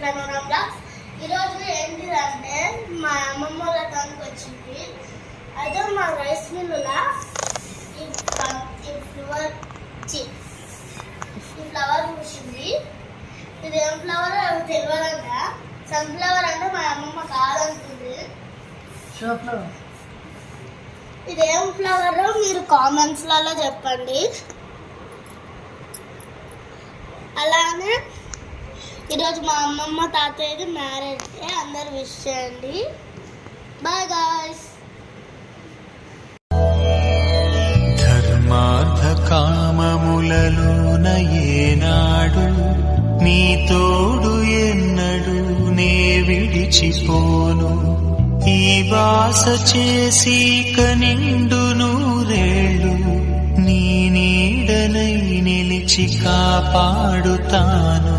ధనురా blogs. ఈరోజు ఏంటిదంటే మా అమ్మమ్మ వాళ్ళ తనకు వచ్చింది. అయితే మా రైస్ మిల్లులా ఈ ఫ్లవర్ చూసింది. ఇది ఏం ఫ్లవర్ అవి తెలియదంట. సన్ఫ్లవర్ అంటే మా అమ్మమ్మ కాదంటుంది. ఇదేం ఫ్లవర్ మీరు కామెంట్స్లలో చెప్పండి. అలానే ఈరోజు మా అమ్మమ్మ తాతయ్యది మ్యారేజ్ డే. అందరు విష్ చేయండి. Bye guys. ధర్మార్థ కామములలోన ఏనాడు నీ తోడు ఎన్నడు నే విడిచిపోను. ఈ వాస చేసి కనిండు నూరేళ్ళు నీ నీడనై నిలిచి కాపాడుతాను.